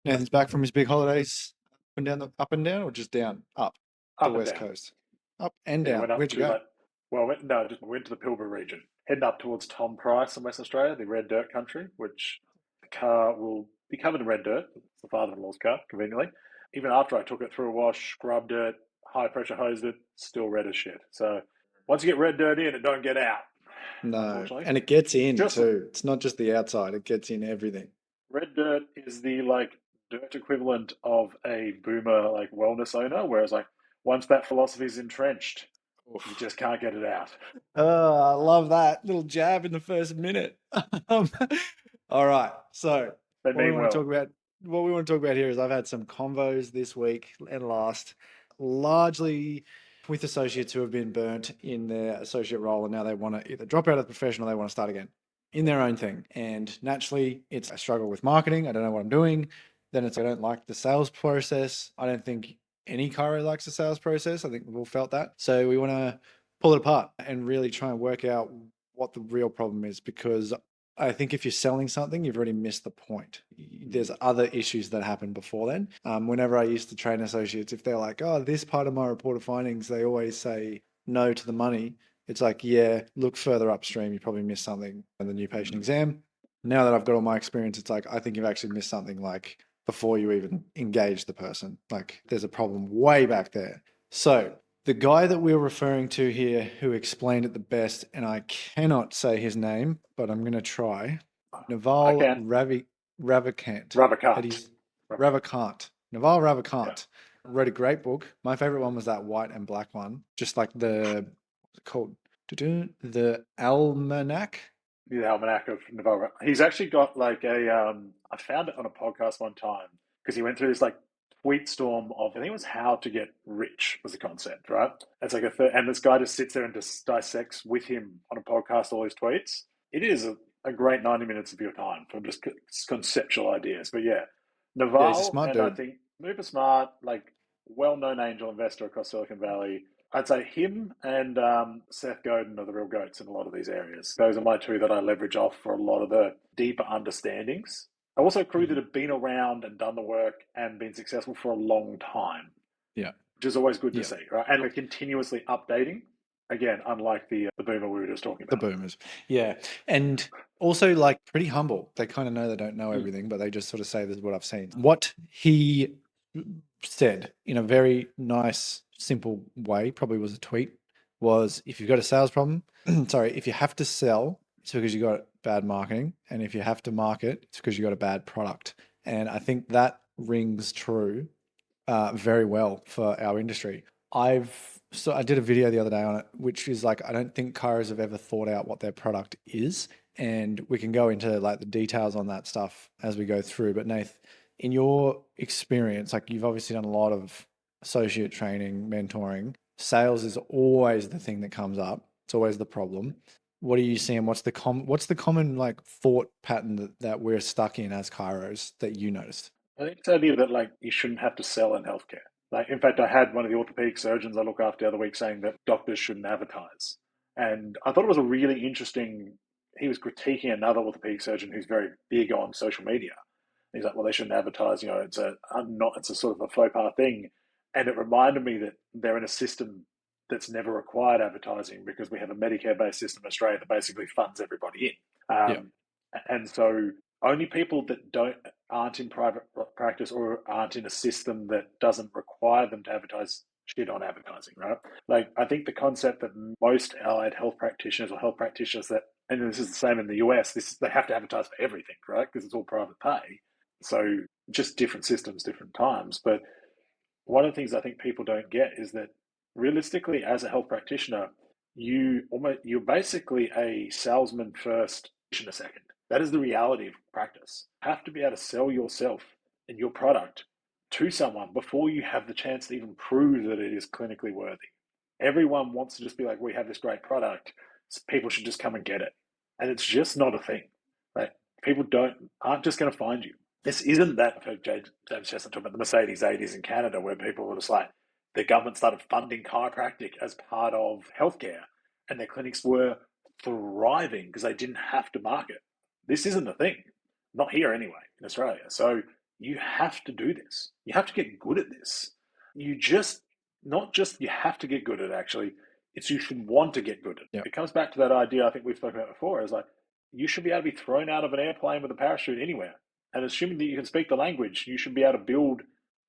Nathan's back from his big holidays. Up and down, or just down? Up the Up and west down. coast. Up and Yeah, down. went up Where'd you to go? like, well, no, just went to the Pilbara region, heading up towards Tom Price in Western Australia, the red dirt country, which the car will be covered in red dirt. It's the father-in-law's car, conveniently. Even after I took it through a wash, scrubbed it, high pressure hosed it, still red as shit. So once you get red dirt in, it don't get out, No, unfortunately. and it gets in Just too. It's not just the outside; it gets in everything. red dirt is the like dirt equivalent of a boomer like wellness owner, whereas like once that philosophy is entrenched, you Oof. just can't get it out. Oh, I love that little jab in the first minute. Um, all right, so They what we mean want to talk well. about, what we want to talk about here is I've had some convos this week and last, largely with associates who have been burnt in their associate role and now they want to either drop out of the profession or they want to start again in their own thing. And naturally, it's a struggle with marketing. I don't know what I'm doing. Then it's I don't like the sales process. I don't think any chiro likes the sales process. I think we've all felt that. So we want to pull it apart and really try and work out what the real problem is, because I think if you're selling something, you've already missed the point. There's other issues that happen before then. Whenever I used to train associates, if they're like, oh, this part of my report of findings, they always say no to the money. It's like, yeah, look further upstream. You probably missed something in the new patient exam. Now that I've got all my experience, it's like, I think you've actually missed something like before you even engage the person. Like there's a problem way back there. So the guy that we're referring to here who explained it the best, and I cannot say his name, but I'm going to try. I Naval can. Ravikant. It Ravikant. is Ravikant. Ravikant. Naval Yeah. Ravikant wrote a great book. My favorite one was that white and black one, just like what's it called? The Almanac. The Almanac of Naval. He's actually got like I found it on a podcast one time because he went through this like tweet storm of I think it was how to get rich was the concept, right? It's like and this guy just sits there and just dissects with him on a podcast all his tweets. It is a great 90 minutes of your time from just conceptual ideas. But yeah, Yeah, he's a Naval smart and I dude. think Super Smart, like well-known angel investor across Silicon Valley. I'd say him and Seth Godin are the real goats in a lot of these areas. Those are my two that I leverage off for a lot of the deeper understandings. I also a crew that Mhm. have been around and done the work and been successful for a long time, Yeah, which is always good to yeah. see, right? And we're continuously updating. Again, unlike the boomer we were just talking The about. boomers. Yeah. And also like pretty humble. They kind of know they don't know Mm. everything, but they just sort of say, this is what I've seen. What he said in a very nice, simple way, probably was a tweet, was if you've got a sales problem, sorry, if you have to sell, it's because you got bad marketing. And if you have to market, it's because you got a bad product. And I think that rings true very well for our industry. I did a video the other day on it, which is like I don't think chiros have ever thought out what their product is, and we can go into like the details on that stuff as we go through. But Nath, in your experience, like you've obviously done a lot of associate training, mentoring. Sales is always the thing that comes up. It's always the problem. What are you seeing? What's the common like thought pattern that we're stuck in as chiros that you noticed? I think it's the idea that like you shouldn't have to sell in healthcare. Like, in fact, I had one of the orthopedic surgeons I look after the other week saying that doctors shouldn't advertise, and I thought it was a really interesting. He was critiquing another orthopedic surgeon who's very big on social media. He's like, well, they shouldn't advertise. You know, it's a not. It's a sort of a faux pas thing, and it reminded me that they're in a system that's never required advertising because we have a Medicare-based system in Australia that basically funds everybody in. Yeah. And so only people that don't aren't in private practice or aren't in a system that doesn't require them to advertise shit on advertising, right? Like I think the concept that most allied health practitioners or health practitioners that, and this is the same in the US, this they have to advertise for everything, right? Because it's all private pay. So just different systems, different times. But one of the things I think people don't get is that realistically, as a health practitioner, you're basically a salesman first, a second. That is the reality of practice. You have to be able to sell yourself and your product to someone before you have the chance to even prove that it is clinically worthy. Everyone wants to just be like, we have this great product, so people should just come and get it. And it's just not a thing. Like people don't aren't just going to find you. This isn't that for James Chestnut talking about the Mercedes 80s in Canada, where people were just like the government started funding chiropractic as part of healthcare, and their clinics were thriving because they didn't have to market. This isn't a thing, not here anyway in Australia. So you have to do this. You have to get good at this. You just, not just you have to get good at it, actually, it's you should want to get good at it. Yep. It comes back to that idea I think we've spoken about before, is like, you should be able to be thrown out of an airplane with a parachute anywhere. And assuming that you can speak the language, you should be able to build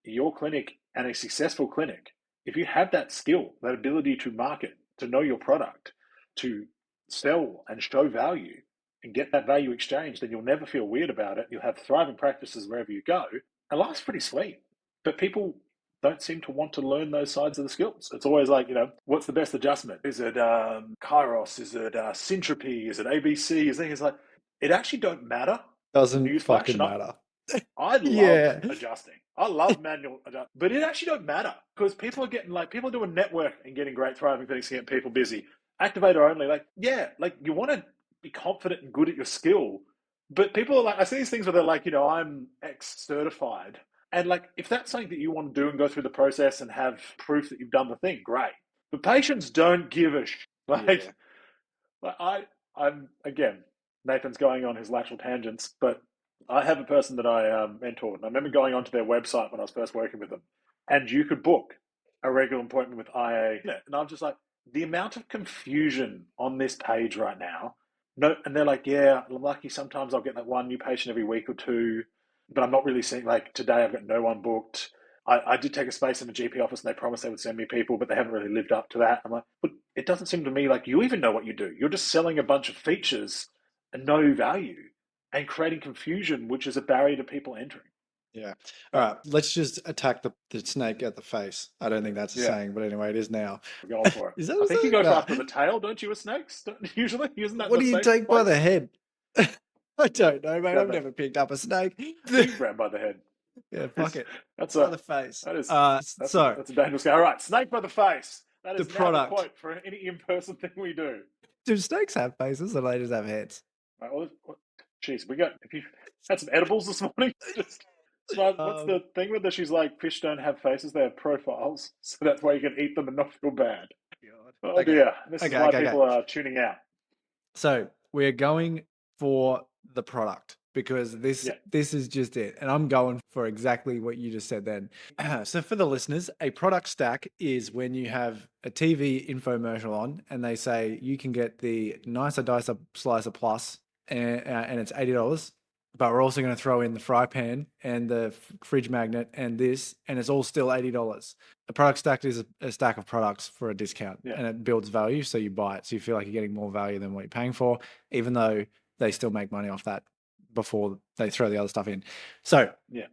your clinic and a successful clinic. If you have that skill, that ability to market, to know your product, to sell and show value and get that value exchanged, then you'll never feel weird about it. You'll have thriving practices wherever you go. And life's pretty sweet. But people don't seem to want to learn those sides of the skills. It's always like, what's the best adjustment? Is it Kairos? Is it Syntropy? Is it ABC? It's like, it actually don't matter. Doesn't Newsflash, fucking and matter. I love Yeah. adjusting. I love manual adjust, but it actually don't matter because people are doing network and getting great thriving things to get people busy. Activator only, you want to be confident and good at your skill, but people are like, I see these things where they're like, I'm X certified, and like if that's something that you want to do and go through the process and have proof that you've done the thing, great. But patients don't give a Yeah. like I'm again, Nathan's going on his lateral tangents, but I have a person that I mentored, and I remember going onto their website when I was first working with them, and you could book a regular appointment with IA, and I'm just like, the amount of confusion on this page right now. No, and they're like, yeah, I'm lucky. Sometimes I'll get that one new patient every week or two, but I'm not really seeing, like today I've got no one booked. I did take a space in the GP office and they promised they would send me people, but they haven't really lived up to that. I'm like, but it doesn't seem to me like you even know what you do. You're just selling a bunch of features and no value and creating confusion, which is a barrier to people entering. Yeah. All right. Let's just attack the snake at the face. I don't think that's a Yeah, saying, but anyway, it is now. we're going for it. Is that I a think you saying? go for No. after the tail, don't you, with snakes? Usually, isn't that What the do you safest take by the place? head? I don't know, mate. Grab I've that. never picked up a snake. I think grab by the head. Yeah, fuck it. That's By a the face. that is So that's a dangerous guy. All right, snake by the face. That the is now the product. quote for any in-person thing we do. Do snakes have faces or they just have heads? Right, well, geez, we got. If you had some edibles this morning, just smart. What's Um, the thing with her? She's like, fish don't have faces; they have profiles, so that's why you can eat them and not feel bad. God. Oh Okay. dear, this is Okay, why okay, okay. people are tuning out. So we're going for the product because this Yeah, this is just it. And I'm going for exactly what you just said then. So for the listeners, a product stack is when you have a TV infomercial on and they say you can get the nicer dicer slicer plus and it's $80. But we're also going to throw in the fry pan and the fridge magnet and this, and it's all still $80. A product stack is a stack of products for a discount yeah, and it builds value. So you buy it. So you feel like you're getting more value than what you're paying for, even though they still make money off that before they throw the other stuff in. So yeah,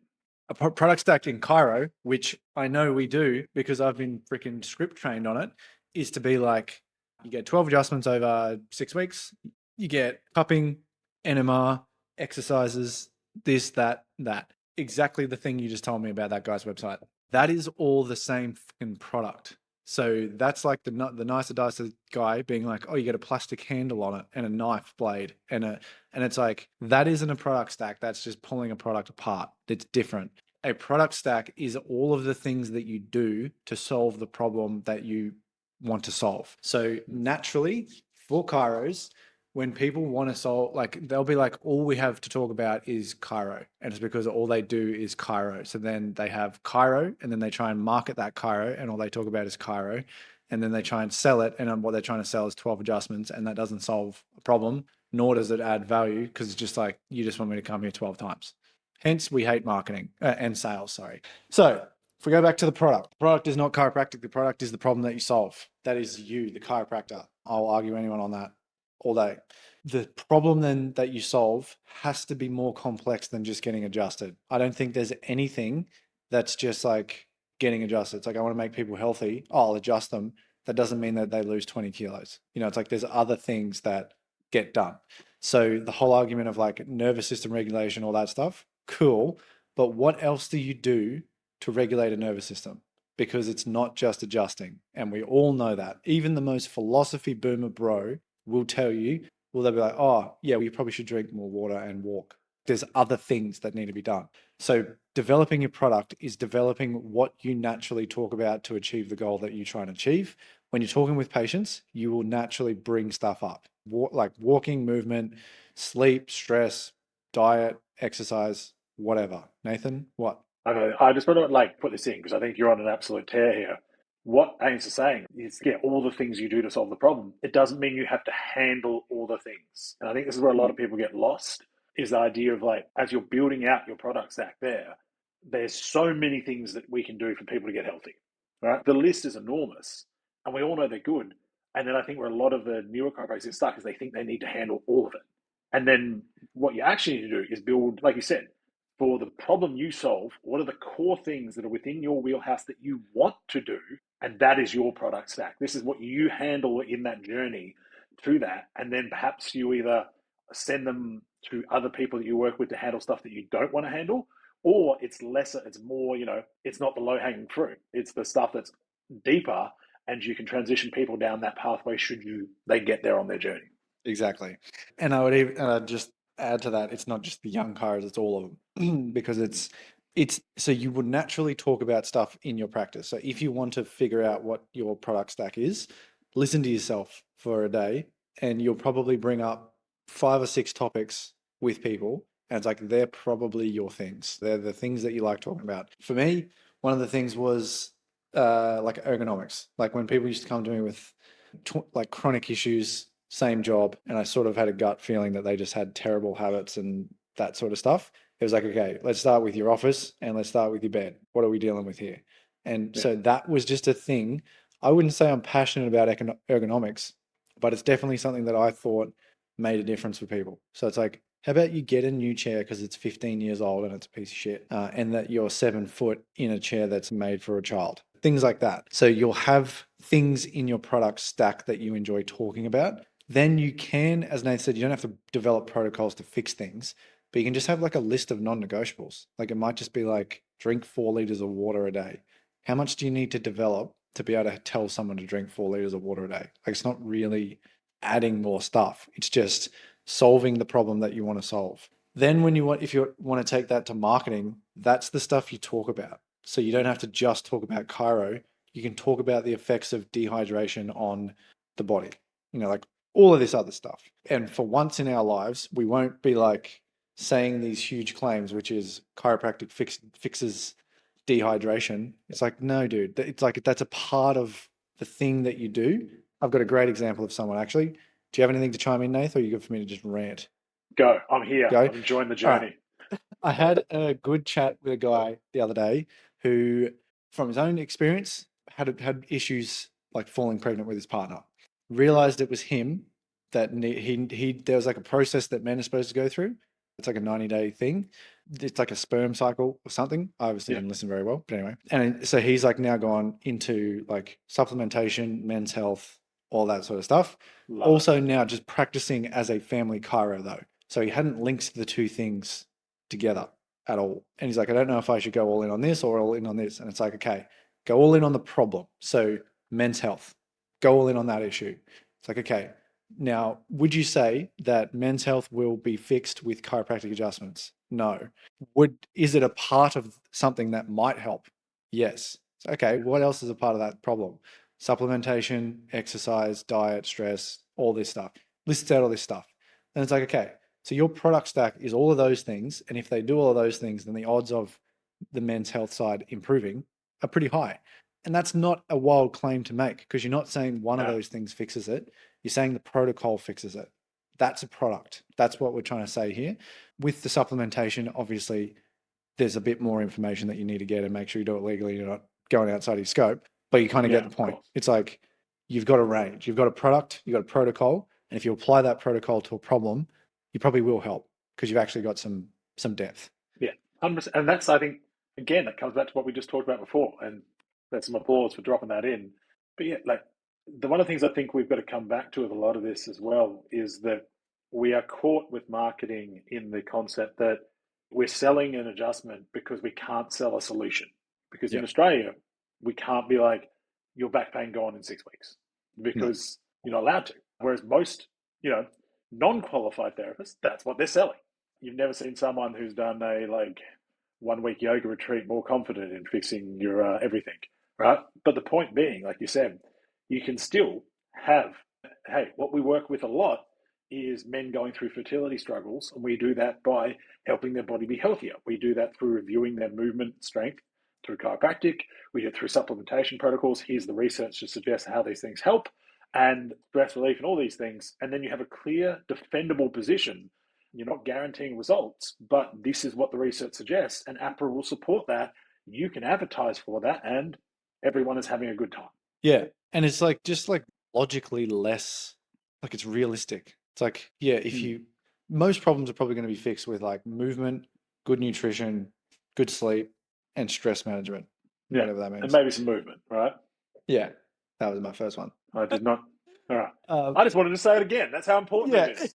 a product stack in Cairo, which I know we do because I've been freaking script trained on it, is to be like you get 12 adjustments over 6 weeks, you get cupping, NMR, exercises, this, that, that. Exactly the thing you just told me about that guy's website. That is all the same fucking product. So that's like the nicer dicer guy being like, oh, you get a plastic handle on it and a knife blade and it's like that isn't a product stack. That's just pulling a product apart. It's different. A product stack is all of the things that you do to solve the problem that you want to solve. So naturally, for Kairos, when people want to solve, like they'll be like, all we have to talk about is Cairo. And it's because all they do is Cairo. So then they have Cairo and then they try and market that Cairo and all they talk about is Cairo. And then they try and sell it. And what they're trying to sell is 12 adjustments. And that doesn't solve a problem, nor does it add value because it's just like, you just want me to come here 12 times. Hence, we hate marketing and sales, sorry. So if we go back to the product is not chiropractic. The product is the problem that you solve. That is you, the chiropractor. I'll argue anyone on that all day. The problem then that you solve has to be more complex than just getting adjusted. I don't think there's anything that's just like getting adjusted. It's like, I want to make people healthy. Oh, I'll adjust them. That doesn't mean that they lose 20 kilos. It's like there's other things that get done. So the whole argument of like nervous system regulation, all that stuff, cool. But what else do you do to regulate a nervous system? Because it's not just adjusting. And we all know that. Even the most philosophy boomer bro will tell you, they'll be like, oh, yeah, well, you probably should drink more water and walk. There's other things that need to be done. So developing your product is developing what you naturally talk about to achieve the goal that you try and achieve. When you're talking with patients, you will naturally bring stuff up, like walking, movement, sleep, stress, diet, exercise, whatever. Nathan, what? I know. I just want to like put this in because I think you're on an absolute tear here. What Ains is saying is, yeah, all the things you do to solve the problem. It doesn't mean you have to handle all the things. And I think this is where a lot Mm, of people get lost. Is the idea of like as you're building out your product stack there, there's so many things that we can do for people to get healthy. Right, the list is enormous, and we all know they're good. And then I think where a lot of the newer chiropractors get stuck is they think they need to handle all of it. And then what you actually need to do is build, like you said, for the problem you solve, what are the core things that are within your wheelhouse that you want to do? And that is your product stack. This is what you handle in that journey to that. And then perhaps you either send them to other people that you work with to handle stuff that you don't want to handle, or it's lesser, it's more, it's not the low hanging fruit. It's the stuff that's deeper, and you can transition people down that pathway should they get there on their journey. exactly. And I'd just add to that, it's not just the young cars, it's all of them. Because it's so you would naturally talk about stuff in your practice. So if you want to figure out what your product stack is, listen to yourself for a day, and you'll probably bring up 5 or 6 topics with people. And it's like they're probably your things. They're the things that you like talking about. For me, one of the things was like ergonomics. Like when people used to come to me with like chronic issues, same job, and I sort of had a gut feeling that they just had terrible habits and that sort of stuff. It was like, okay, let's start with your office and let's start with your bed. What are we dealing with here? And Yeah. so that was just a thing. I wouldn't say I'm passionate about ergonomics, but it's definitely something that I thought made a difference for people. So it's like, how about you get a new chair because it's 15 years old and it's a piece of shit, and that you're 7 foot in a chair that's made for a child? Things like that. So you'll have things in your product stack that you enjoy talking about. Then you can, as Nate said, you don't have to develop protocols to fix things, but you can just have like a list of non-negotiables. Like it might just be like drink 4 liters of water a day. How much do you need to develop to be able to tell someone to drink 4 liters of water a day? Like it's not really adding more stuff. It's just solving the problem that you want to solve. Then when you want, if you want to take that to marketing, that's the stuff you talk about. So you don't have to just talk about chiro. You can talk about the effects of dehydration on the body, like all of this other stuff. And for once in our lives, we won't be like saying these huge claims, which is chiropractic fixes dehydration. It's like, no, dude, it's like that's a part of the thing that you do. I've got a great example of someone actually. Do you have anything to chime in, Nath, or are you good for me to just rant? Go. I'm here. Go. I'm enjoying the All right. journey. I had a good chat with a guy the other day who, from his own experience, had issues like falling pregnant with his partner. Realized it was him that he there was like a process that men are supposed to go through. It's like a 90-day thing. It's like a sperm cycle or something. I obviously Yeah. didn't listen very well, but anyway. And so he's like now gone into like supplementation, men's health, all that sort of stuff. Love it. Also now just practicing as a family chiro though. So he hadn't linked the two things together at all. And he's like, I don't know if I should go all in on this or all in on this. And it's like, okay, go all in on the problem. So men's health, go all in on that issue. It's like, okay, now would you say that men's health will be fixed with chiropractic adjustments? No. Is it a part of something that might help? Yes. Okay, what else is a part of that problem? Supplementation, exercise, diet, stress, all this stuff. Lists out all this stuff. And it's like, okay, so your product stack is all of those things. And if they do all of those things, then the odds of the men's health side improving are pretty high. And that's not a wild claim to make because you're not saying one of No. those things fixes it. You're saying the protocol fixes it. That's a product. That's what we're trying to say here. With the supplementation, obviously, there's a bit more information that you need to get and make sure you do it legally. You're not going outside your scope, but you kind of Yeah, get the of point. course. It's like you've got a range, you've got a product, you've got a protocol. And if you apply that protocol to a problem, you probably will help because you've actually got some depth. Yeah, 100%. And that's, I think, again, that comes back to what we just talked about before. And there's some applause for dropping that in. But yeah, like one of the things I think we've got to come back to with a lot of this as well is that we are caught with marketing in the concept that we're selling an adjustment because we can't sell a solution. Because in Yeah. Australia, we can't be like, your back pain gone in 6 weeks No. because you're not allowed to. Whereas most, non-qualified therapists, that's what they're selling. You've never seen someone who's done a like 1 week yoga retreat more confident in fixing your everything, right? But the point being, like you said, you can still have, hey, what we work with a lot is men going through fertility struggles, and we do that by helping their body be healthier. We do that through reviewing their movement strength through chiropractic. We do it through supplementation protocols. Here's the research to suggest how these things help, and stress relief and all these things. And then you have a clear, defendable position. You're not guaranteeing results, but this is what the research suggests, and APRA will support that. You can advertise for that, and everyone is having a good time. Yeah. And it's like just like logically less like it's realistic. It's like, yeah, if you most problems are probably going to be fixed with like movement, good nutrition, good sleep, and stress management, Yeah, whatever that and means. maybe some movement, right? Yeah. That was my first one. I did not. All right. Um, I just wanted to say it again. That's how important yeah. it is.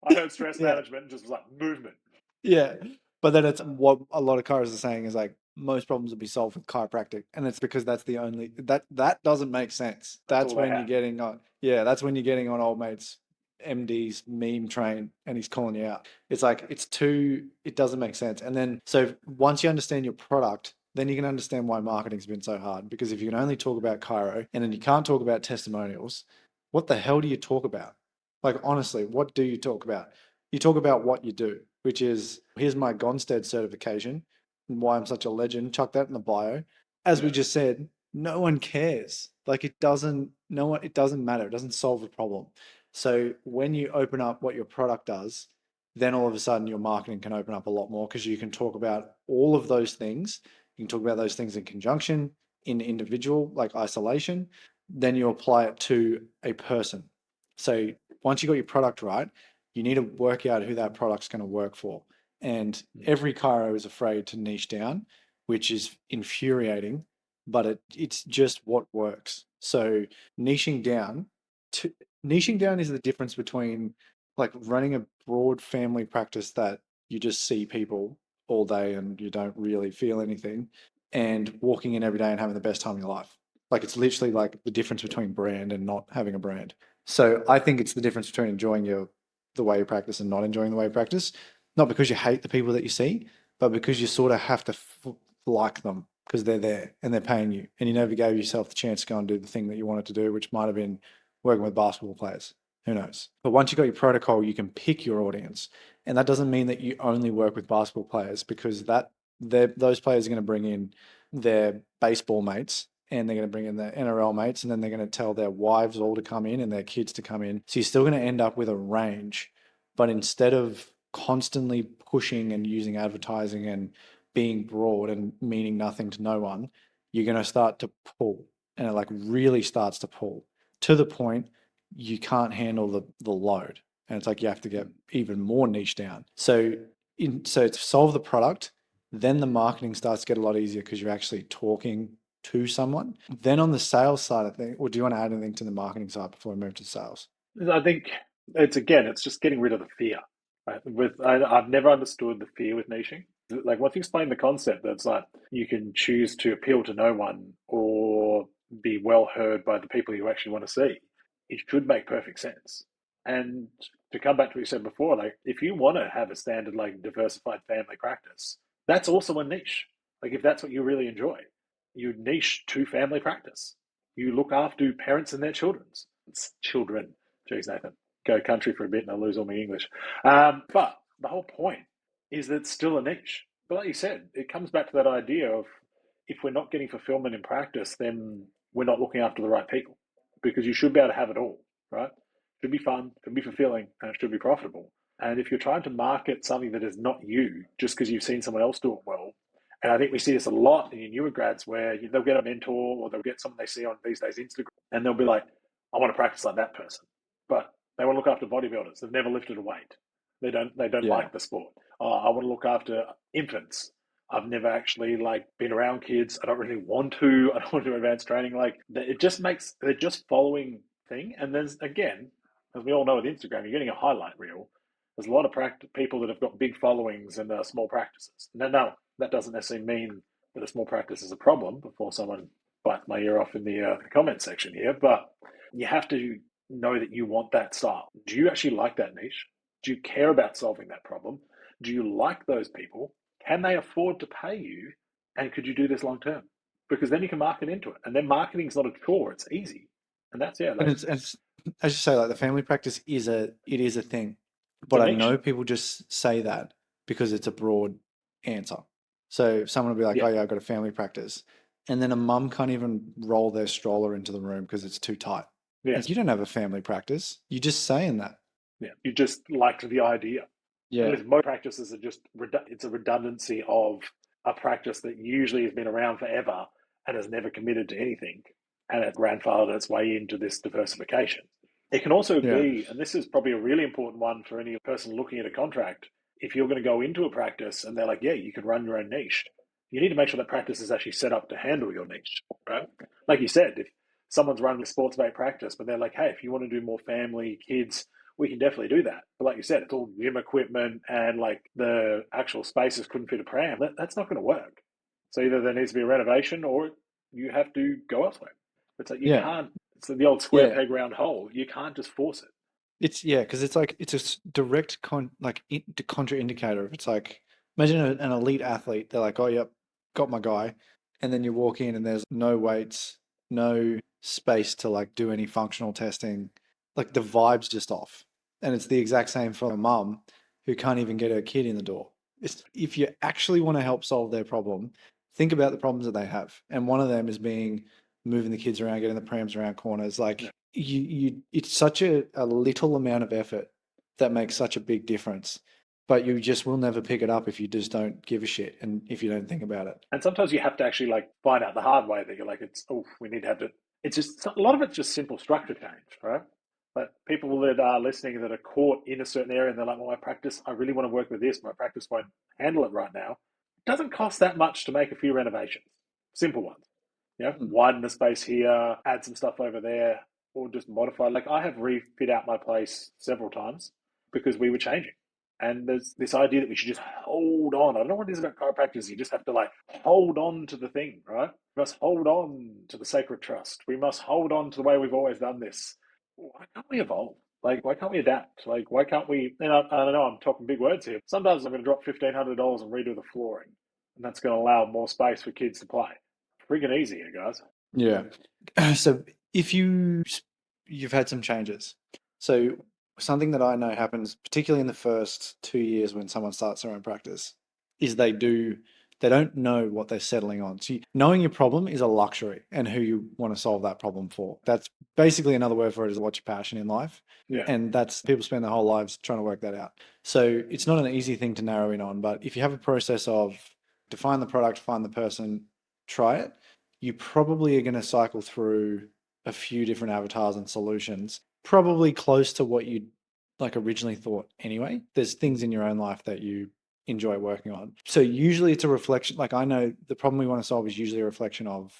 I heard stress Yeah. management and just was like movement. Yeah. But then it's what a lot of chiros are saying is like most problems will be solved with chiropractic. And it's because that's the only that doesn't make sense. That's That's all they when you're have. getting on yeah, that's when you're getting on old mates MD's meme train and he's calling you out. It's like it doesn't make sense. And then so once you understand your product, then you can understand why marketing's been so hard. Because if you can only talk about chiro and then you can't talk about testimonials, what the hell do you talk about? Like honestly, what do you talk about? You talk about what you do, which is here's my Gonstead certification and why I'm such a legend. Chuck that in the bio. As we Yeah. just said, no one cares. Like it doesn't, no one, it doesn't matter. It doesn't solve the problem. So when you open up what your product does, then all of a sudden your marketing can open up a lot more because you can talk about all of those things. You can talk about those things in conjunction, in individual, like isolation. Then you apply it to a person. So once you got your product right, you need to work out who that product's going to work for. And every chiro is afraid to niche down, which is infuriating, but it's just what works. So niching down to niching down is the difference between like running a broad family practice that you just see people all day and you don't really feel anything and walking in every day and having the best time of your life. Like it's literally like the difference between brand and not having a brand. So I think it's the difference between enjoying the way you practice and not enjoying the way you practice. Not because you hate the people that you see, but because you sort of have to like them because they're there and they're paying you, and you never gave yourself the chance to go and do the thing that you wanted to do, which might have been working with basketball players. Who knows? But once you got your protocol, you can pick your audience, and that doesn't mean that you only work with basketball players because those players are going to bring in their baseball mates and they're going to bring in their NRL mates, and then they're going to tell their wives all to come in and their kids to come in. So you're still going to end up with a range, but instead of constantly pushing and using advertising and being broad and meaning nothing to no one, you're going to start to pull, and it like really starts to pull to the point you can't handle the load, and it's like you have to get even more niche down. So to solve the product, then the marketing starts to get a lot easier because you're actually talking to someone. Then on the sales side of things, or do you want to add anything to the marketing side before we move to sales? I think it's just getting rid of the fear. Right? I've never understood the fear with niching. Like once you explain the concept, that's like you can choose to appeal to no one or be well heard by the people you actually want to see. It should make perfect sense. And to come back to what you said before, like if you want to have a standard like diversified family practice, that's also a niche. Like if that's what you really enjoy, you niche to family practice. You look after parents and their children. Jeez, Nathan, go country for a bit and I'll lose all my English. But the whole point is that it's still a niche. But like you said, it comes back to that idea of if we're not getting fulfillment in practice, then we're not looking after the right people because you should be able to have it all, right? It should be fun, it should be fulfilling, and it should be profitable. And if you're trying to market something that is not you just because you've seen someone else do it well, and I think we see this a lot in your newer grads where they'll get a mentor or they'll get someone they see on these days Instagram and they'll be like, I want to practice like that person. But they want to look after bodybuilders. They've never lifted a weight. They don't Yeah. like the sport. Oh, I want to look after infants. I've never actually like been around kids. I don't really want to. I don't want to do advanced training. Like it just makes they're just following thing. And there's again, as we all know with Instagram, you're getting a highlight reel. There's a lot of people that have got big followings and small practices. No, that doesn't necessarily mean that a small practice is a problem. Before someone bites my ear off in the comment section here, but you have to know that you want that style. Do you actually like that niche? Do you care about solving that problem? Do you like those people? Can they afford to pay you? And could you do this long term? Because then you can market into it. And then marketing is not a chore, it's easy. And that's, yeah, And like, it's as you say, like the family practice it is a thing, It's a but I niche. know people just say that because it's a broad answer. So someone will be like, Yeah, "Oh yeah, I've got a family practice," and then a mum can't even roll their stroller into the room because it's too tight. yeah, And you don't have a family practice. You're just saying that. yeah. You just liked the idea. And Yeah, listen, most practices are just it's a redundancy of a practice that usually has been around forever and has never committed to anything, and it grandfathered its way into this diversification. It can also yeah, be, and this is probably a really important one for any person looking at a contract, if you're going to go into a practice and they're like, yeah, you can run your own niche, you need to make sure that practice is actually set up to handle your niche, right? Like you said, if someone's running a sports based practice, but they're like, hey, if you want to do more family, kids, we can definitely do that. But like you said, it's all gym equipment and like the actual spaces couldn't fit a pram. That's not going to work. So either there needs to be a renovation or you have to go elsewhere. It's like you yeah, can't, it's the old square yeah. peg round hole. You can't just force it. It's yeah, because it's like it's a direct contraindicator. If it's like imagine an elite athlete, they're like, oh yep, got my guy, and then you walk in and there's no weights, no space to like do any functional testing, like the vibe's just off. And it's the exact same for a mum who can't even get her kid in the door. It's if you actually want to help solve their problem, think about the problems that they have, and one of them is being moving the kids around, getting the prams around corners, Yeah. like it's such a little amount of effort that makes such a big difference. But you just will never pick it up if you just don't give a shit and if you don't think about it. And sometimes you have to actually like find out the hard way that you're like, it's, oh, we need to have to, it's just, a lot of it's just simple structure change, right? But people that are listening that are caught in a certain area and they're like, well, my practice, I really want to work with this. My practice won't handle it right now. It doesn't cost that much to make a few renovations, simple ones. You know, Mm. widen the space here, add some stuff over there, or just modify. Like I have refit out my place several times because we were changing. And there's this idea that we should just hold on. I don't know what it is about chiropractors. You just have to like hold on to the thing, right? We must hold on to the sacred trust. We must hold on to the way we've always done this. Why can't we evolve? Like, why can't we adapt? Like, why can't we? And I don't know, I'm talking big words here. Sometimes I'm going to drop $1,500 and redo the flooring, and that's going to allow more space for kids to play. Freaking easy here, guys. Yeah. So if you've had some changes. So something that I know happens, particularly in the first 2 years when someone starts their own practice, is they don't know what they're settling on. So knowing your problem is a luxury and who you want to solve that problem for. That's basically another word for it is what's your passion in life. Yeah, And that's people spend their whole lives trying to work that out. So it's not an easy thing to narrow in on, but if you have a process of define the product, find the person, try it, you probably are going to cycle through a few different avatars and solutions, probably close to what you like originally thought anyway. There's things in your own life that you enjoy working on. So usually it's a reflection. Like I know the problem we want to solve is usually a reflection of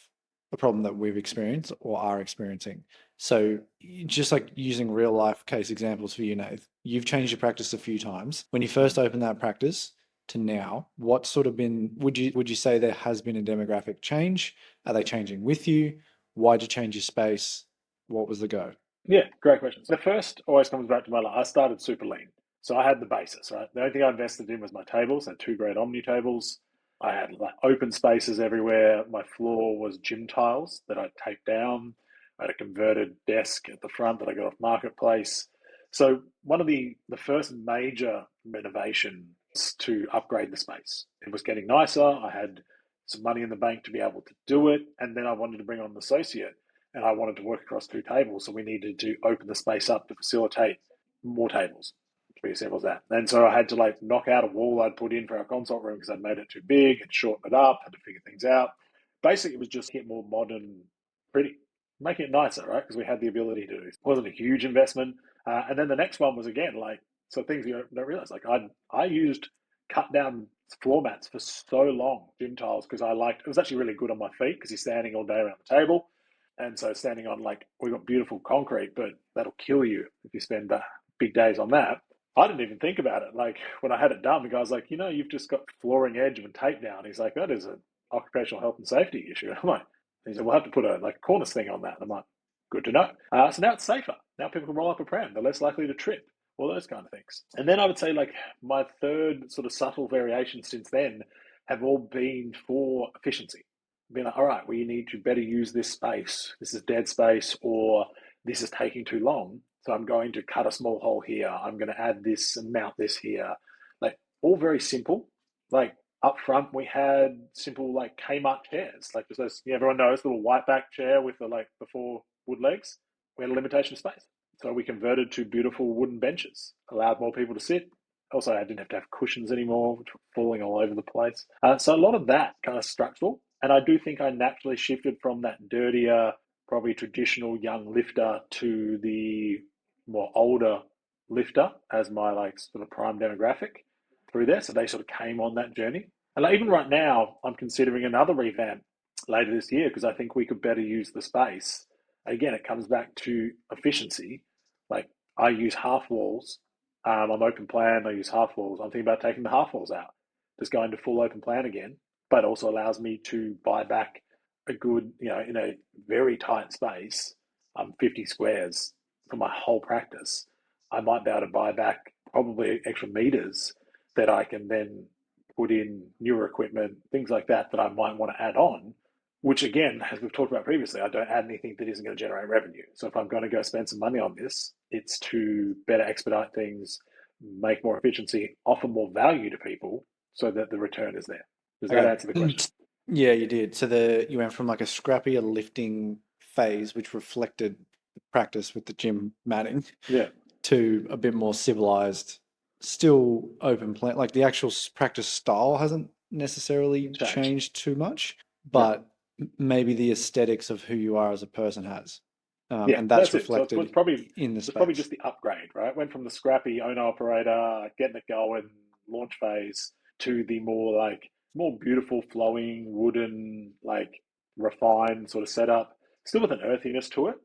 a problem that we've experienced or are experiencing. So just like using real life case examples for you, Nath, you've changed your practice a few times. When you first opened that practice to now, what sort of been would you say there has been a demographic change? Are they changing with you? Why'd you change your space? What was the go? yeah, great question. So the first always comes back to my life. I started super lean. So I had the basis, right? The only thing I invested in was my tables. I had two great Omni tables. I had like open spaces everywhere. My floor was gym tiles that I taped down. I had a converted desk at the front that I got off Marketplace. So one of the first major renovations to upgrade the space. It was getting nicer. I had some money in the bank to be able to do it, and then I wanted to bring on an associate and I wanted to work across two tables, so we needed to open the space up to facilitate more tables. To be as simple as that. And so I had to like knock out a wall I'd put in for our consult room because I'd made it too big and shorten it up, had to figure things out. Basically, it was just get more modern, pretty, making it nicer, right? Because we had the ability to do this. It wasn't a huge investment. And then the next one was again like so things you don't realize. Like I used cut down floor mats for so long, gym tiles, because I liked it was actually really good on my feet because you're standing all day around the table. And so standing on like we got beautiful concrete, but that'll kill you if you spend big days on that. I didn't even think about it. Like when I had it done, the guy's like, you've just got flooring edge and tape down. He's like, that is an occupational health and safety issue. I'm like, he said, we'll have to put a like cornice thing on that. And I'm like, good to know. So now it's safer. Now people can roll up a pram. They're less likely to trip. All those kind of things. And then I would say like my third sort of subtle variation since then have all been for efficiency being like, all right, well, you need to better use this space. This is dead space, or this is taking too long. So I'm going to cut a small hole here. I'm going to add this and mount this here. Like all very simple. Like up front, we had simple like Kmart chairs, like just those, everyone knows, little white back chair with the four wood legs. We had a limitation of space. So we converted to beautiful wooden benches, allowed more people to sit. Also, I didn't have to have cushions anymore, which were falling all over the place. So a lot of that kind of structural. And I do think I naturally shifted from that dirtier, probably traditional young lifter to the more older lifter as my like sort of prime demographic through there. So they sort of came on that journey. And like, even right now, I'm considering another revamp later this year because I think we could better use the space. Again, it comes back to efficiency. Like I use half walls. I'm open plan. I use half walls. I'm thinking about taking the half walls out, just going to full open plan again. But also allows me to buy back a good, in a very tight space, 50 squares for my whole practice. I might be able to buy back probably extra meters that I can then put in newer equipment, things like that, that I might want to add on, which again, as we've talked about previously, I don't add anything that isn't going to generate revenue. So if I'm going to go spend some money on this, it's to better expedite things, make more efficiency, offer more value to people so that the return is there. Does that Okay. answer the question? Yeah, you did. So you went from like a scrappier lifting phase, which reflected the practice with the gym matting, Yeah. to a bit more civilized, still open plan. Like the actual practice style hasn't necessarily Changed. changed too much, Yeah. but maybe the aesthetics of who you are as a person has, Yeah, and that's that's it. So it's reflected probably in the it's probably space. just the upgrade, right? Went from the scrappy owner operator, getting it going, launch phase, to the more beautiful, flowing, wooden, like refined sort of setup, still with an earthiness to it.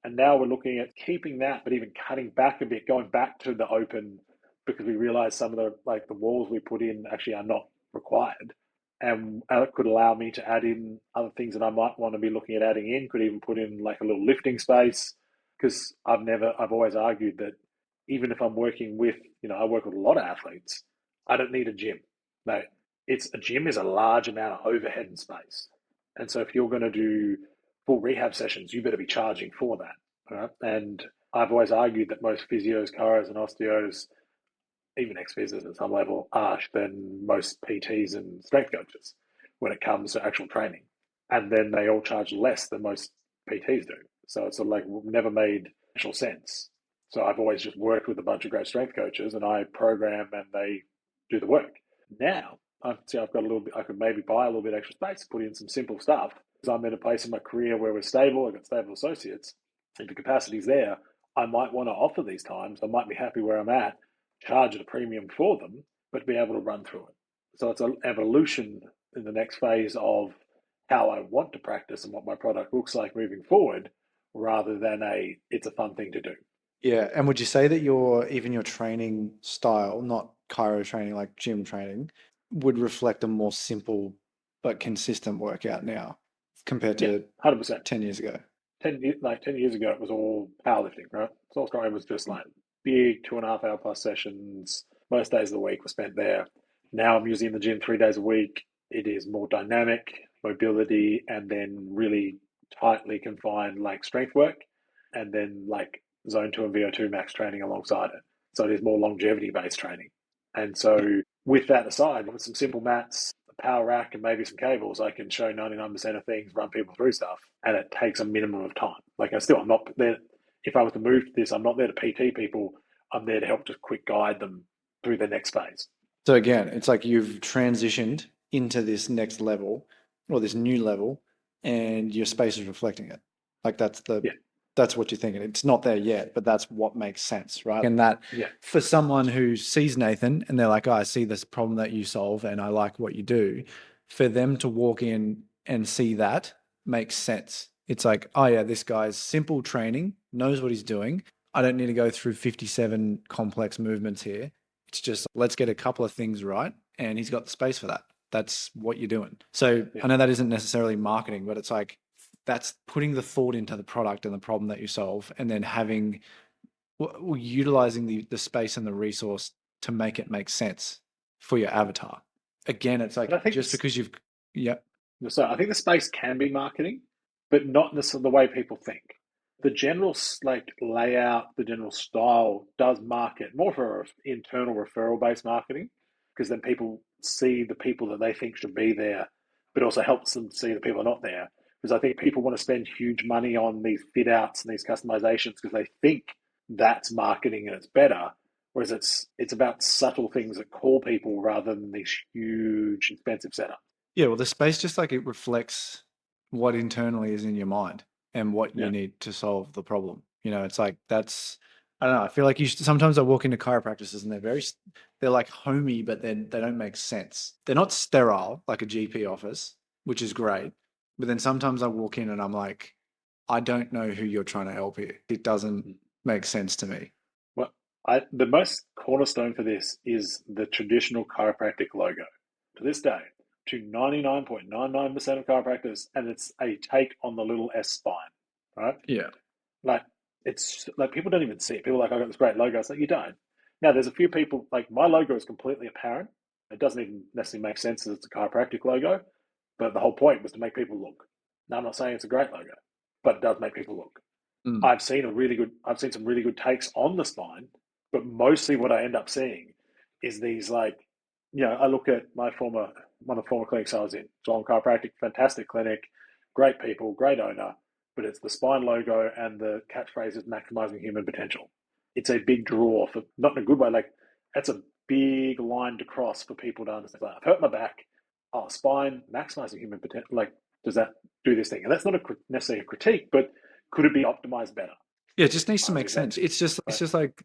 And now we're looking at keeping that, but even cutting back a bit, going back to the open, because we realize some of the walls we put in actually are not required, and it could allow me to add in other things that I might want to be looking at adding in. Could even put in like a little lifting space because I've always argued that even if I'm working with, I work with a lot of athletes, I don't need a gym. No, it's a gym is a large amount of overhead and space, and so if you're going to do full rehab sessions, you better be charging for that. Right? And I've always argued that most physios, chiros, and osteos, even ex-physicists at some level, are than most PTs and strength coaches when it comes to actual training. And then they all charge less than most PTs do. So it's sort of like never made actual sense. So I've always just worked with a bunch of great strength coaches and I program and they do the work. Now I see I've got a little bit, I could maybe buy a little bit extra space, put in some simple stuff because I'm in a place in my career where we're stable. I've got stable associates. If the capacity's there, I might want to offer these times. I might be happy where I'm at, charge at a premium for them, but be able to run through it. So it's an evolution in the next phase of how I want to practice and what my product looks like moving forward, rather than it's a fun thing to do. Yeah, and would you say that your training style, not chiro training like gym training, would reflect a more simple but consistent workout now compared Yeah, to 100%. 10 years ago? 10 years ago, it was all powerlifting, right? Soul scoring was just like big 2.5 hour plus sessions. Most days of the week were spent there. Now I'm usually in the gym 3 days a week. It is more dynamic, mobility, and then really tightly confined like strength work, and then like zone 2 and VO2 max training alongside it. So it is more longevity based training. And so, with that aside, with some simple mats, a power rack, and maybe some cables, I can show 99% of things, run people through stuff, and it takes a minimum of time. Like, I'm not there. If I was to move to this, I'm not there to PT people. I'm there to help just quick guide them through the next phase. So again, it's like you've transitioned into this next level or this new level, and your space is reflecting it. Like Yeah, that's what you're thinking. It's not there yet, but that's what makes sense, right? And that yeah, for someone who sees Nathan and they're like, oh, I see this problem that you solve and I like what you do, for them to walk in and see that makes sense. It's like, oh yeah, this guy's simple training, knows what he's doing. I don't need to go through 57 complex movements here. It's just let's get a couple of things right, and he's got the space for that. That's what you're doing. So yeah. I know that isn't necessarily marketing, but it's like that's putting the thought into the product and the problem that you solve, and then utilizing the space and the resource to make it make sense for your avatar. Again, it's And I like think just this, because so I think the space can be marketing, but not the way people think. the general like layout, the general style does market more for internal referral based marketing because then people see the people that they think should be there, but also helps them see the people are not there. Because I think people want to spend huge money on these fit outs and these customizations because they think that's marketing and it's better. Whereas it's about subtle things that call people rather than these huge expensive setups. Yeah, well, the space just like it reflects what internally is in your mind and what you Yeah. need to solve the problem. It's like that's I don't know. I feel like sometimes I walk into chiropractors and they're like homey, but then they don't make sense. They're not sterile like a GP office, which is great. But then sometimes I walk in and I'm like, I don't know who you're trying to help here. It doesn't make sense to me. Well, the most cornerstone for this is the traditional chiropractic logo. To this day, to 99.99% of chiropractors, and it's a take on the little S spine, right? Yeah. Like it's like people don't even see it. People are like, I got this great logo. It's like you don't. Now there's a few people like my logo is completely apparent. It doesn't even necessarily make sense as it's a chiropractic logo, but the whole point was to make people look. Now I'm not saying it's a great logo, but it does make people look. Mm. I've seen some really good takes on the spine, but mostly what I end up seeing is these like, I look at one of the former clinics I was in, John Chiropractic, fantastic clinic, great people, great owner, but it's the spine logo and the catchphrase is maximizing human potential. It's a big draw for not in a good way, like that's a big line to cross for people to understand. Like, I've hurt my back. Oh, spine, maximizing human potential. Like, does that do this thing? And that's not necessarily a critique, but could it be optimized better? Yeah, it just needs to I make believe that sense. It's right. just like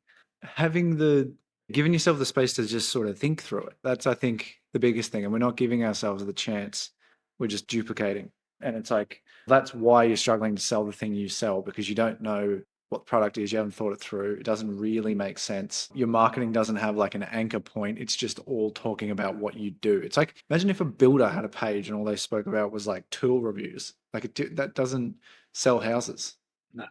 giving yourself the space to just sort of think through it. That's I think the biggest thing. And we're not giving ourselves the chance. We're just duplicating. And it's like that's why you're struggling to sell the thing you sell because you don't know what the product is, you haven't thought it through. It doesn't really make sense. Your marketing doesn't have like an anchor point. It's just all talking about what you do. It's like imagine if a builder had a page and all they spoke about was like tool reviews. That doesn't sell houses. No,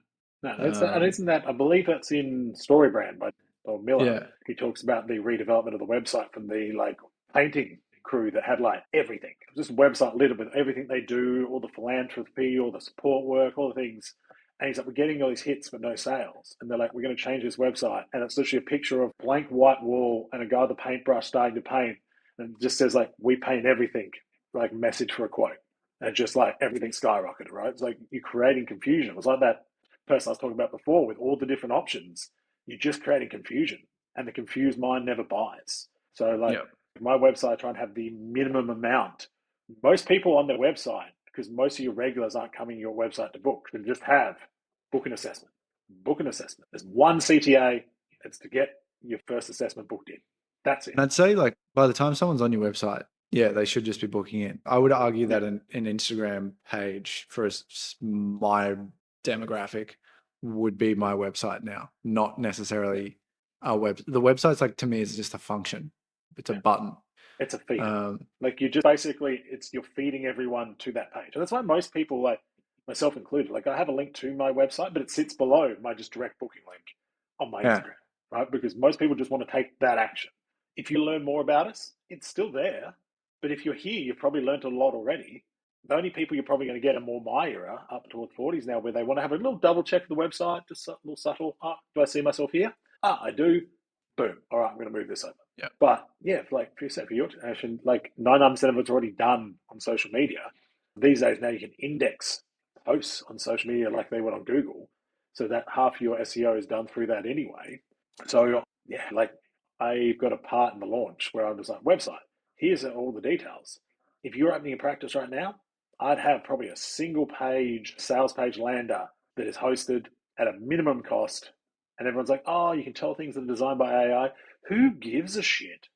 no, and Um, isn't that I believe that's in Storybrand by Bob Miller. yeah. He talks about the redevelopment of the website from the like painting crew that had like everything. Just a website littered with everything they do, all the philanthropy, all the support work, all the things. And he's like, we're getting all these hits but no sales. And they're like, we're going to change this website. And it's literally a picture of blank white wall and a guy with a paintbrush starting to paint. And it just says like, we paint everything, like message for a quote. And just like everything skyrocketed, right? It's like you're creating confusion. It was like that person I was talking about before with all the different options. You're just creating confusion. And the confused mind never buys. So like Yeah. my website, I try and have the minimum amount. Most people on their website, because most of your regulars aren't coming to your website to book, can just have book an assessment. Book an assessment. There's one CTA. It's to get your first assessment booked in. That's it. And I'd say like by the time someone's on your website, yeah, they should just be booking in. I would argue Yeah. that an Instagram page for my demographic would be my website now, not Yeah. necessarily a web. The website's like to me is just a function. It's a Yeah. button. It's a feed. Um, Like you just basically it's you're feeding everyone to that page. And that's why most people like myself included, like I have a link to my website, but it sits below my just direct booking link on my yeah. Instagram, right? Because most people just want to take that action. If you learn more about us, it's still there. But if you're here, you've probably learned a lot already. The only people you're probably going to get are more my era, up towards 40s now, where they want to have a little double check of the website, just a little subtle. Do I see myself here? I do. Boom. All right, I'm going to move this over. Yeah. But yeah, like for your generation, like 99% of it's already done on social media. These days now you can index posts on social media like they would on Google. So that half your SEO is done through that anyway. So yeah, like I've got a part in the launch where I'm just like, website, here's all the details. If you're opening a practice right now, I'd have probably a single page sales page lander that is hosted at a minimum cost. And everyone's like, oh, you can tell things that are designed by AI. Who gives a shit?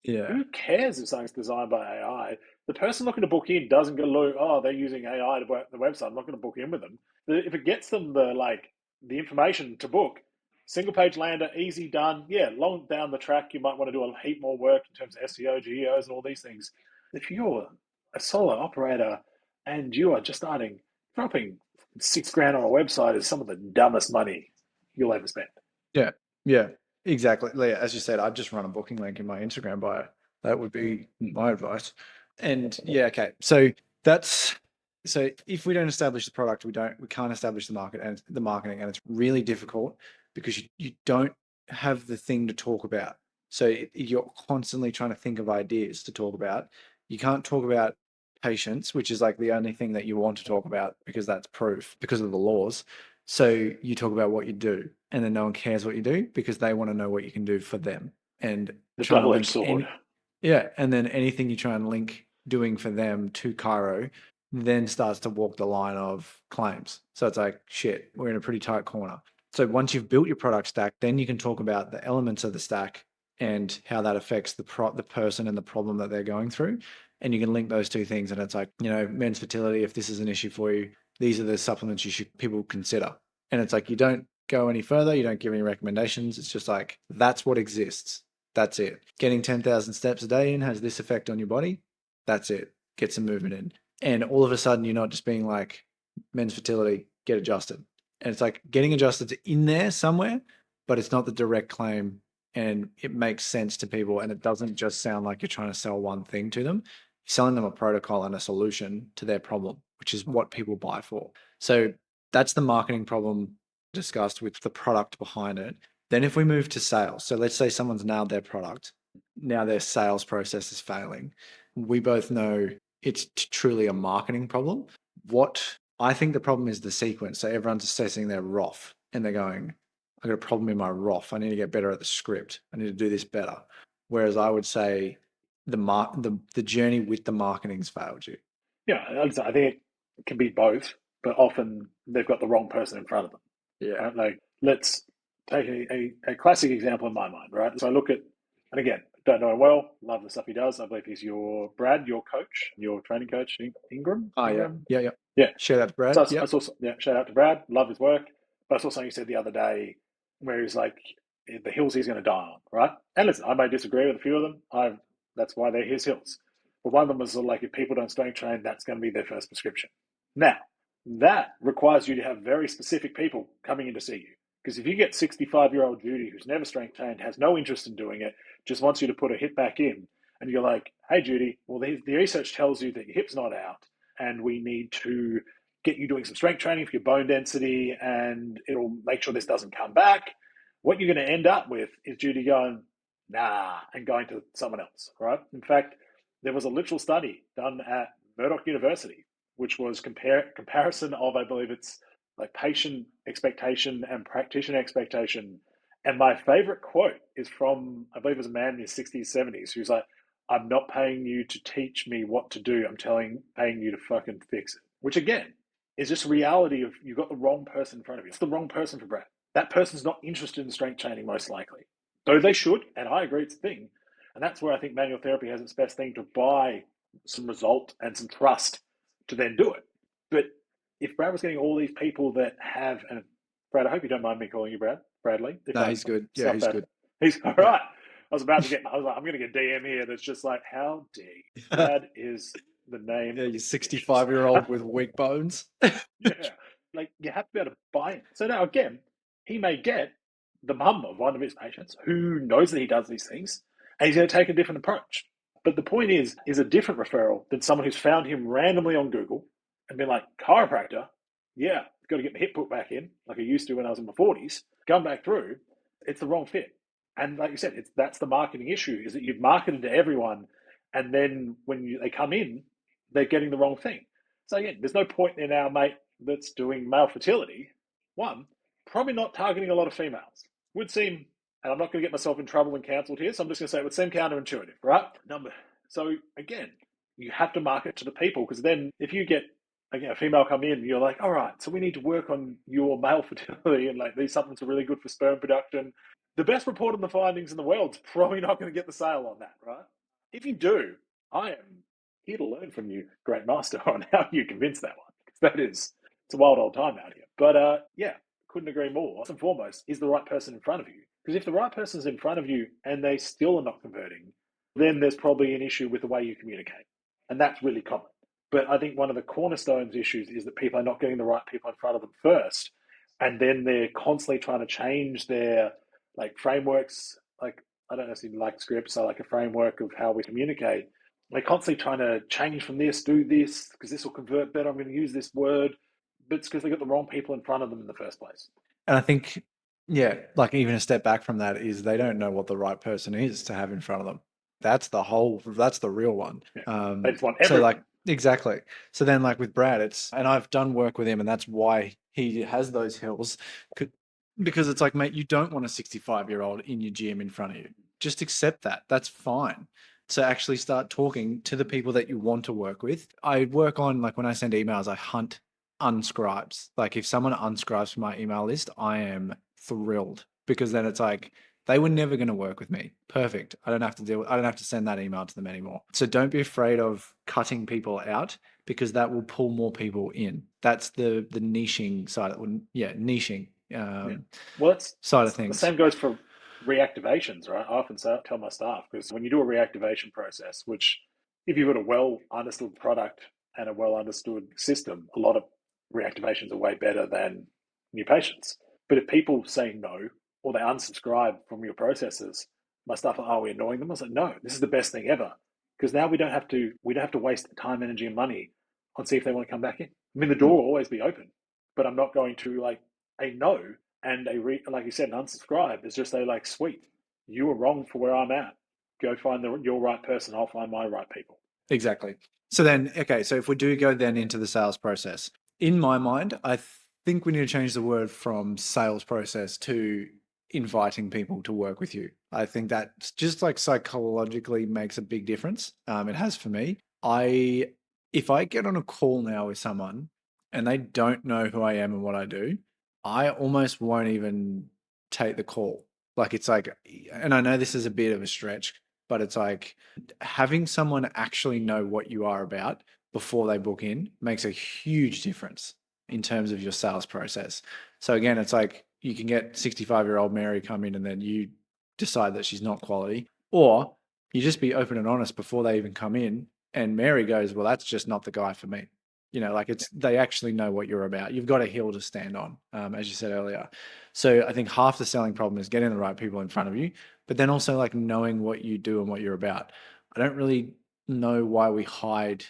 Yeah. Who cares if something's designed by AI? The person looking to book in doesn't go look, oh, they're using AI to work the website. I'm not going to book in with them. If it gets them the information to book, single page lander, easy done. Yeah, long down the track, you might want to do a heap more work in terms of SEO, GEOs, and all these things. If you're a solo operator and you are just starting, dropping 6 grand on a website is some of the dumbest money you'll ever spend. Yeah. Yeah. Exactly. Yeah, as you said, I'd just run a booking link in my Instagram bio. That would be my advice. And yeah, okay. So that's So if we don't establish the product, we can't establish the market and the marketing, and it's really difficult because you don't have the thing to talk about. So you're constantly trying to think of ideas to talk about. You can't talk about patients, which is like the only thing that you want to talk about because that's proof because of the laws. So you talk about what you do, and then no one cares what you do because they want to know what you can do for them. And The trying to double-edged link sword. any, yeah, and then anything you try and link doing for them to Cairo then starts to walk the line of claims. So it's like, shit, we're in a pretty tight corner. So once you've built your product stack, then you can talk about the elements of the stack and how that affects the person and the problem that they're going through. And you can link those two things. And it's like, men's fertility, if this is an issue for you, these are the supplements you should people consider. And it's like you don't go any further, you don't give any recommendations. It's just like that's what exists. That's it. Getting 10,000 steps a day in has this effect on your body. That's it. Get some movement in. And all of a sudden, you're not just being like, men's fertility, get adjusted. And it's like getting adjusted in there somewhere, but it's not the direct claim. And it makes sense to people. And it doesn't just sound like you're trying to sell one thing to them. You're selling them a protocol and a solution to their problem, which is what people buy for. So that's the marketing problem discussed with the product behind it. Then if we move to sales, so let's say someone's nailed their product, now their sales process is failing. We both know it's truly a marketing problem. What I think the problem is the sequence. So everyone's assessing their ROF and they're going, I got a problem in my ROF. I need to get better at the script. I need to do this better. Whereas I would say the journey with the marketing's failed you. Yeah, I think it can be both, but often they've got the wrong person in front of them. Yeah. Right? Like, let's take a classic example in my mind, right? So I look at, and again, don't know him well, love the stuff he does. I believe he's your coach, your training coach, Ingram. Oh yeah. Ingram, Yeah, yeah. yeah. Shout out to So Brad. I Yep. saw, yeah, shout out to Brad, love his work. But I saw something he said the other day where he's like, the hills he's going to die on, right? And listen, I may disagree with a few of them. That's why they're his hills. But one of them was sort of like, if people don't strength train, that's going to be their first prescription. Now, that requires you to have very specific people coming in to see you. Because if you get 65-year-old Judy who's never strength trained, has no interest in doing it, just wants you to put a hip back in, and you're like, hey, Judy, well, the research tells you that your hip's not out, and we need to get you doing some strength training for your bone density, and it'll make sure this doesn't come back. What you're going to end up with is Judy going, nah, and going to someone else, right? In fact, there was a literal study done at Murdoch University, which was comparison of, I believe it's like patient expectation and practitioner expectation. And my favorite quote is from, I believe it was a man in his 60s, 70s, who's like, I'm not paying you to teach me what to do. I'm paying you to fucking fix it. Which again is just reality of you've got the wrong person in front of you. It's the wrong person for Brad. That person's not interested in strength training, most likely. Though they should, and I agree it's a thing. And that's where I think manual therapy has its best thing to buy some result and some trust to then do it. But if Brad was getting all these people that have, and Brad, I hope you don't mind me calling you Bradley. If No, I, he's good. it's Yeah, not he's bad. good. He's all Yeah. right. I was like, I'm going to get DM here that's just like, how dare you? Brad is the name Yeah, of you're the species. 65-year-old with weak bones. Yeah. Like, you have to be able to buy it. So now, again, he may get the mum of one of his patients who knows that he does these things, and he's going to take a different approach. But the point is a different referral than someone who's found him randomly on Google and been like, chiropractor, yeah, got to get my hip put back in, like I used to when I was in my 40s, come back through. It's the wrong fit. And like you said, that's the marketing issue, is that you've marketed to everyone, and then when they come in, they're getting the wrong thing. So again, there's no point in our mate that's doing male fertility. One, probably not targeting a lot of females. Would seem, and I'm not going to get myself in trouble and cancelled here, so I'm just going to say it would seem counterintuitive, right? So again, you have to market to the people, because then if you get again a female come in, you're like, all right, so we need to work on your male fertility, and like these supplements are really good for sperm production. The best report on the findings in the world's probably not going to get the sale on that, right? If you do, I am here to learn from you, great master, on how you convince that one. That is, it's a wild old time out here. But yeah, couldn't agree more. First and foremost, is the right person in front of you? Because if the right person's in front of you and they still are not converting, then there's probably an issue with the way you communicate. And that's really common. But I think one of the cornerstones issues is that people are not getting the right people in front of them first. And then they're constantly trying to change their like frameworks. Like, I don't necessarily like scripts, so like a framework of how we communicate. They're constantly trying to change from this, do this, because this will convert better. I'm going to use this word. But it's because they got the wrong people in front of them in the first place. And I think, yeah, like even a step back from that is they don't know what the right person is to have in front of them. That's the real one. Yeah. They just want So like, everyone. exactly. So then like with Brad, and I've done work with him and that's why he has those hills because it's like, mate, you don't want a 65-year-old in your gym in front of you. Just accept that. That's fine. So actually start talking to the people that you want to work with. I work on, like when I send emails, I hunt unscribes. Like if someone unscribes from my email list, I am thrilled because then it's like they were never going to work with me. Perfect. I don't have to send that email to them anymore. So don't be afraid of cutting people out because that will pull more people in. That's the niching side. Yeah, niching Yeah. Well, side of the things. same goes for reactivations, right? I often tell my staff because when you do a reactivation process, which if you've got a well understood product and a well understood system, a lot of reactivations are way better than new patients. But if people say no or they unsubscribe from your processes, my staff are, we annoying them? I was like, no, this is the best thing ever because now we don't have to waste time, energy, and money on see if they want to come back in. I mean, the door will always be open, but I'm not going to like a no and like you said, an unsubscribe is just a like, sweet, you were wrong for where I'm at. Go find your right person. I'll find my right people. Exactly. So then, okay, so if we do go then into the sales process, in my mind, I think we need to change the word from sales process to inviting people to work with you. I think that just like psychologically makes a big difference. It has for me. If I get on a call now with someone and they don't know who I am and what I do, I almost won't even take the call. Like it's like, and I know this is a bit of a stretch, but it's like having someone actually know what you are about before they book in makes a huge difference in terms of your sales process. So again, it's like you can get 65-year-old Mary come in and then you decide that she's not quality, or you just be open and honest before they even come in. And Mary goes, well, that's just not the guy for me. You know, like they actually know what you're about. You've got a hill to stand on, as you said earlier. So I think half the selling problem is getting the right people in front of you, but then also like knowing what you do and what you're about. I don't really know why we hide,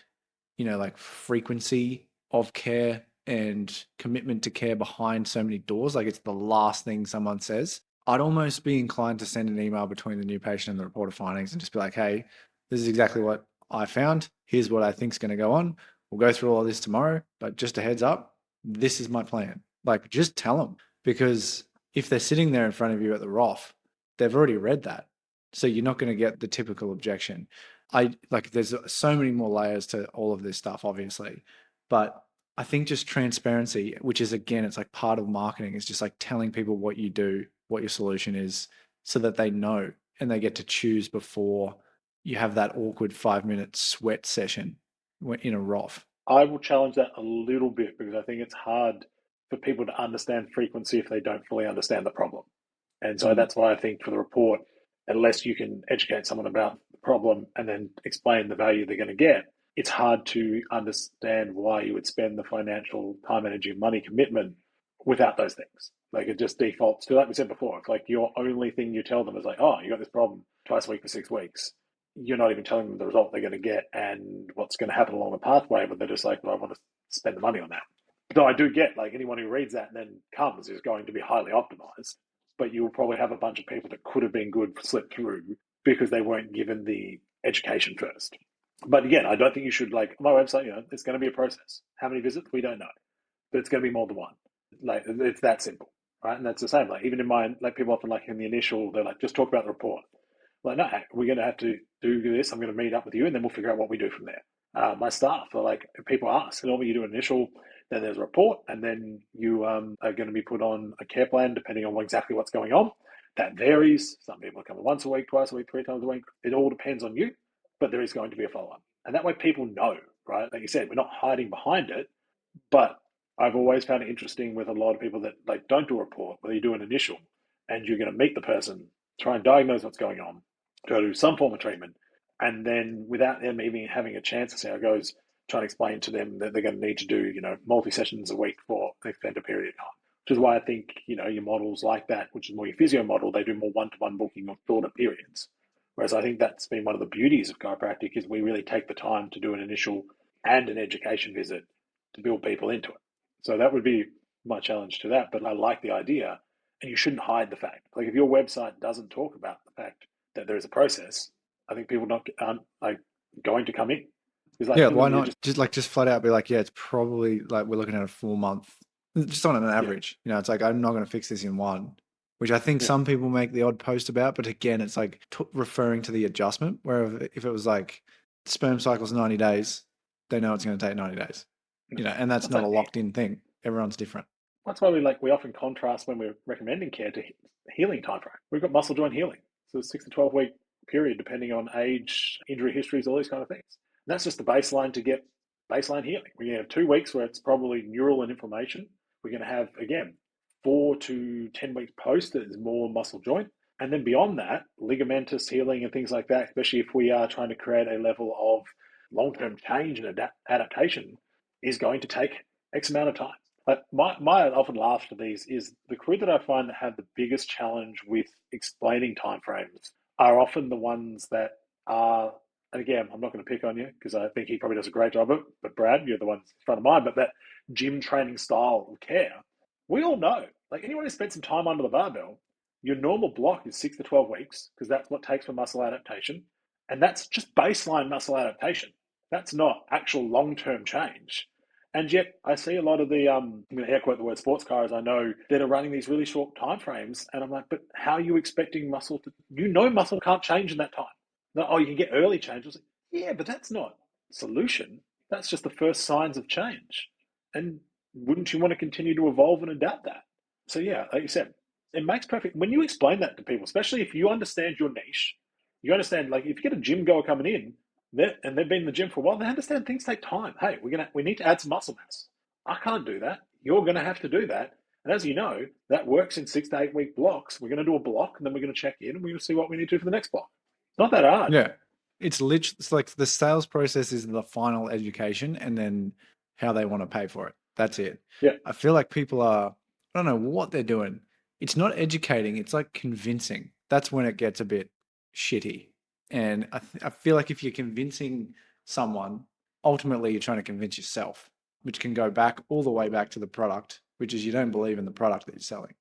like frequency of care and commitment to care behind so many doors. Like it's the last thing someone says. I'd almost be inclined to send an email between the new patient and the report of findings and just be like, hey, this is exactly what I found. Here's what I think is going to go on. We'll go through all this tomorrow, but just a heads up, this is my plan. Like just tell them because if they're sitting there in front of you at the ROF, they've already read that. So you're not going to get the typical objection. I like there's so many more layers to all of this stuff, obviously. But I think just transparency, which is again, it's like part of marketing, is just like telling people what you do, what your solution is, so that they know and they get to choose before you have that awkward 5-minute sweat session in a ROF. I will challenge that a little bit because I think it's hard for people to understand frequency if they don't fully understand the problem. And so Mm. that's why I think for the report, unless you can educate someone about the problem and then explain the value they're going to get, it's hard to understand why you would spend the financial time, energy, and money commitment without those things. Like it just defaults to, like we said before, it's like your only thing you tell them is like, oh, you got this problem twice a week for 6 weeks. You're not even telling them the result they're going to get and what's going to happen along the pathway, but they're just like, well, I want to spend the money on that. Though I do get like anyone who reads that and then comes is going to be highly optimized, but you will probably have a bunch of people that could have been good slip through because they weren't given the education first. But again, I don't think you should like my website. It's going to be a process. How many visits we don't know, but it's going to be more than one. Like it's that simple, right? And that's the same. Like even in mine, like people often like in the initial, they're like, just talk about the report. Like, no, we're going to have to do this. I'm going to meet up with you, and then we'll figure out what we do from there. My staff are like, if people ask, normally you do an initial, then there's a report, and then you are going to be put on a care plan depending on exactly what's going on. That varies. Some people are coming once a week, twice a week, 3 times a week. It all depends on you, but there is going to be a follow up, and that way people know, right? Like you said, we're not hiding behind it, but I've always found it interesting with a lot of people that like don't do a report, but you do an initial, and you're going to meet the person, try and diagnose what's going on, go to some form of treatment, and then without them even having a chance to see how it goes, try and explain to them that they're going to need to do multi sessions a week for an extended period of time. Which is why I think your models like that, which is more your physio model, they do more one-to-one booking of shorter periods. Whereas I think that's been one of the beauties of chiropractic is we really take the time to do an initial and an education visit to build people into it. So that would be my challenge to that. But I like the idea, and you shouldn't hide the fact. Like if your website doesn't talk about the fact that there is a process, I think people not aren't like going to come in because like Yeah, people why need to not just just flat out be like, yeah, it's probably like we're looking at a 4 month, just on an yeah average. It's like I'm not going to fix this in one, which I think yeah some people make the odd post about, but again, it's like referring to the adjustment. Where if it was like sperm cycle's 90 days, they know it's going to take 90 days, and that's that's not a like locked in thing. Everyone's different. that's why we often contrast when we're recommending care to healing time frame. We've got muscle joint healing, so 6 to 12 week period depending on age, injury histories, all these kind of things. And that's just the baseline to get baseline healing. We're going to have 2 weeks where it's probably neural and inflammation. We're going to have again 4 to 10 weeks post that is more muscle joint, and then beyond that, ligamentous healing and things like that. Especially if we are trying to create a level of long term change and adaptation, is going to take X amount of time. Like my often laugh to these is the crew that I find that have the biggest challenge with explaining timeframes are often the ones that are, and again, I'm not going to pick on you because I think he probably does a great job of it, but Brad, you're the one in front of mind, but that gym training style of care, we all know, like anyone who spent some time under the barbell, your normal block is 6 to 12 weeks because that's what it takes for muscle adaptation. And that's just baseline muscle adaptation. That's not actual long term change. And yet, I see a lot of the I'm going to air quote the word sports cars I know that are running these really short time frames, and I'm like, but how are you expecting muscle to? Muscle can't change in that time. No, oh, you can get early changes. Like, yeah, but that's not solution. That's just the first signs of change. And wouldn't you want to continue to evolve and adapt that? So yeah, like you said, it makes perfect when you explain that to people, especially if you understand your niche. You understand, like if you get a gym goer coming in and they've been in the gym for a while, they understand things take time. Hey, we need to add some muscle mass. I can't do that. You're gonna have to do that. And as you know, that works in 6 to 8 week blocks. We're gonna do a block and then we're gonna check in and we're gonna see what we need to do for the next block. It's not that hard. Yeah. It's like the sales process is the final education and then how they want to pay for it. That's it. Yeah. I feel like people are, I don't know what they're doing. It's not educating, it's like convincing. That's when it gets a bit shitty. And I feel like if you're convincing someone, ultimately you're trying to convince yourself, which can go back all the way back to the product, which is you don't believe in the product that you're selling.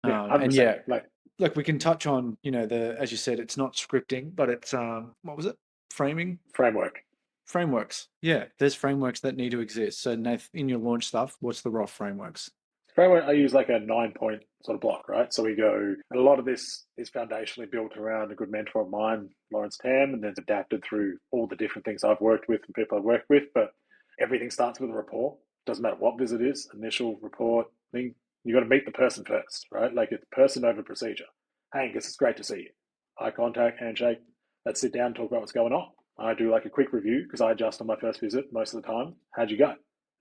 Yeah, 100%. And yeah, Like like we can touch on, as you said, it's not scripting, but it's what was it? Framing framework. frameworks. Yeah, there's frameworks that need to exist. So Nath, in your launch stuff, what's the raw frameworks? Framework, I use like a 9 point sort of block, right? So we go, and a lot of this is foundationally built around a good mentor of mine, Lawrence Tam, and then it's adapted through all the different things I've worked with and people I've worked with. But everything starts with a rapport. Doesn't matter what visit is, initial report thing. You got to meet the person first, right? Like it's person over procedure. Hey, Angus, it's great to see you. Eye contact, handshake. Let's sit down and talk about what's going on. I do like a quick review because I adjust on my first visit most of the time. How'd you go?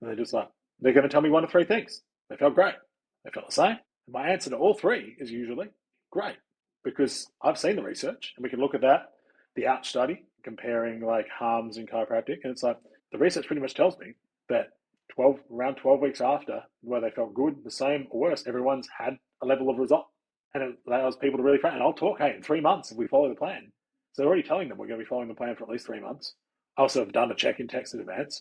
And they're just like, they're going to tell me 1 of 3 things. They felt great. They felt the same. And my answer to all three is usually great because I've seen the research and we can look at that, the Ouch study comparing like harms in chiropractic. And it's like the research pretty much tells me that around 12 weeks after, where they felt good, the same or worse, everyone's had a level of result. And it allows people to really, and I'll talk, hey, in 3 months, if we follow the plan. So they're already telling them we're going to be following the plan for at least 3 months. I also have done a check-in text in advance,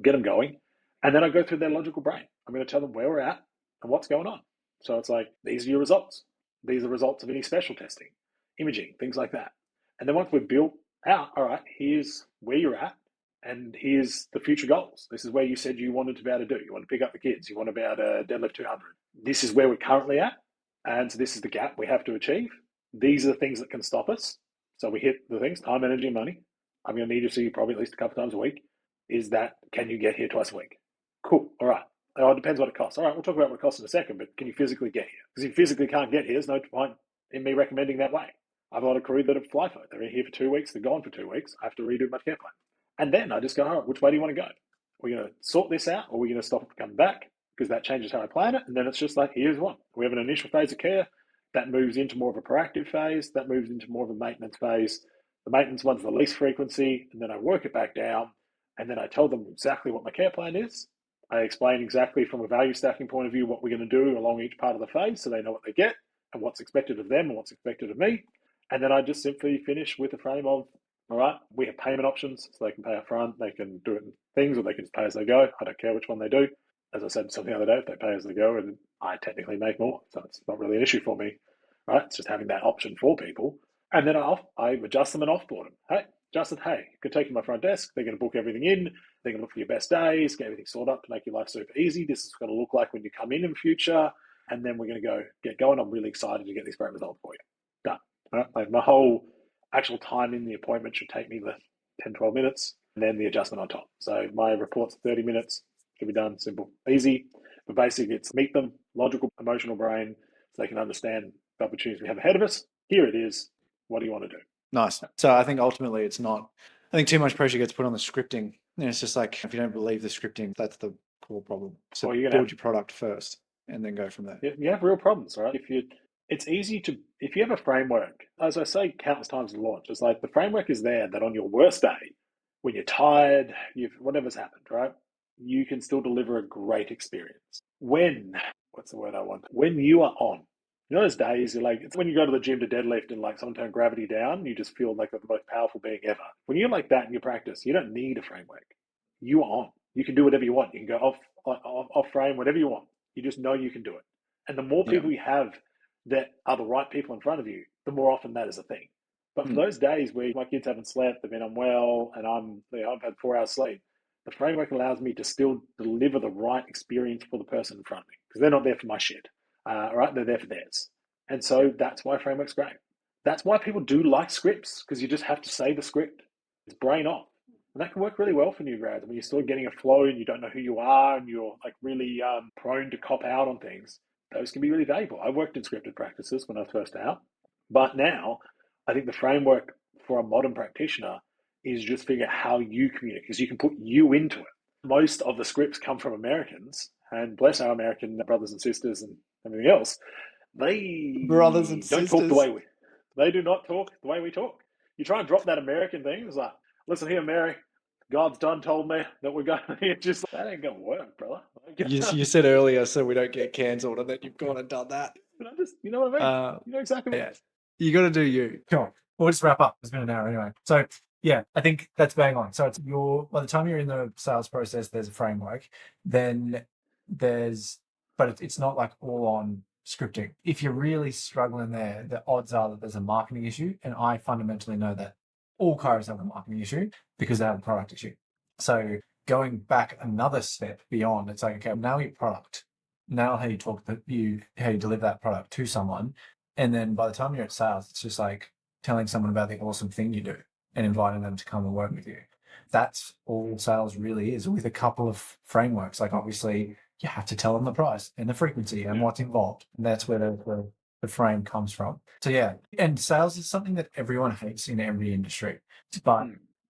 get them going. And then I go through their logical brain. I'm going to tell them where we're at and what's going on. So it's like, these are your results. These are the results of any special testing, imaging, things like that. And then once we've built out, all right, here's where you're at and here's the future goals. This is where you said you wanted to be able to do. You want to pick up the kids. You want to be able to deadlift 200. This is where we're currently at. And so this is the gap we have to achieve. These are the things that can stop us. So we hit the things, time, energy, and money. I'm going to need to see you probably at least a couple times a week. Is that, can you get here twice a week? Cool. All right. Oh, it depends what it costs. All right, we'll talk about what it costs in a second, but can you physically get here? Because if you physically can't get here, there's no point in me recommending that way. I've got a lot of crew that have fly float. They're here for 2 weeks, they're gone for 2 weeks. I have to redo my care plan. And then I just go, all right, which way do you want to go? We're going to sort this out or we're going to stop it from coming back because that changes how I plan it. And then it's just like, here's one. We have an initial phase of care that moves into more of a proactive phase, that moves into more of a maintenance phase. The maintenance one's the least frequency, and then I work it back down, and then I tell them exactly what my care plan is. I explain exactly from a value stacking point of view what we're going to do along each part of the phase so they know what they get and what's expected of them and what's expected of me. And then I just simply finish with a frame of, all right, we have payment options, so they can pay up front, they can do it in things, or they can just pay as they go. I don't care which one they do. As I said something the other day, if they pay as they go, and I technically make more, so it's not really an issue for me, right? It's just having that option for people. And then I adjust them and offboard them. Hey, Justin, hey, you can take you to my front desk. They're going to book everything in. They're going to look for your best days, get everything sorted up to make your life super easy. This is going to look like when you come in future. And then we're going to get going. I'm really excited to get this great result for you. Done. Right? Like my whole actual time in the appointment should take me the 10, 12 minutes, and then the adjustment on top. So my report's 30 minutes, should be done, simple, easy. But basically, it's meet them, logical, emotional brain, so they can understand the opportunities we have ahead of us. Here it is. What do you want to do? Nice. So I think ultimately it's not, I think too much pressure gets put on the scripting. And it's just like, if you don't believe the scripting, that's the core problem. So Well, build your product first and then go from there. you have real problems, right? It's easy to, if you have a framework, as I say countless times in launch, it's like the framework is there that on your worst day, when you're tired, whatever's happened, right? You can still deliver a great experience. What's the word I want? When you are on. You know those days you're like, it's when you go to the gym to deadlift and like someone turn gravity down, you just feel like the most powerful being ever. When you're like that in your practice, you don't need a framework. You are on. You can do whatever you want. You can go off frame, whatever you want. You just know you can do it. And the more people you have that are the right people in front of you, the more often that is a thing. But for those days where my kids haven't slept, they've been unwell, and I've had 4 hours sleep, the framework allows me to still deliver the right experience for the person in front of me because they're not there for my shit, right? They're there for theirs. And so that's why framework's great. That's why people do like scripts, because you just have to say the script. It's brain off. And that can work really well for new grads. I mean, you're still getting a flow and you don't know who you are and you're like really prone to cop out on things. Those can be really valuable. I worked in scripted practices when I was first out. But now I think the framework for a modern practitioner is just figure out how you communicate, because you can put you into it. Most of the scripts come from Americans, and bless our American brothers and sisters and everything else. Brothers and They don't talk sisters. they do not talk the way we talk. You try and drop that American thing, it's like, listen here, Mary, God's done told me that we're going to just, that ain't going to work, brother. You said earlier, so we don't get cancelled, and then you've gone and done that. But you know what I mean? You know exactly what Yeah. You got to do you. Cool. We'll just wrap up. It's been an hour anyway. So yeah, I think that's bang on. So it's by the time you're in the sales process, there's a framework. Then but it's not like all on scripting. If you're really struggling there, the odds are that there's a marketing issue. And I fundamentally know that all chiros have a marketing issue because they have a product issue. So going back another step beyond, it's like, okay, now your product, now how you how you deliver that product to someone. And then by the time you're at sales, it's just like telling someone about the awesome thing you do and inviting them to come and work with you. That's all sales really is, with a couple of frameworks. Like obviously you have to tell them the price and the frequency and what's involved. And that's where the frame comes from. So yeah, and sales is something that everyone hates in every industry. But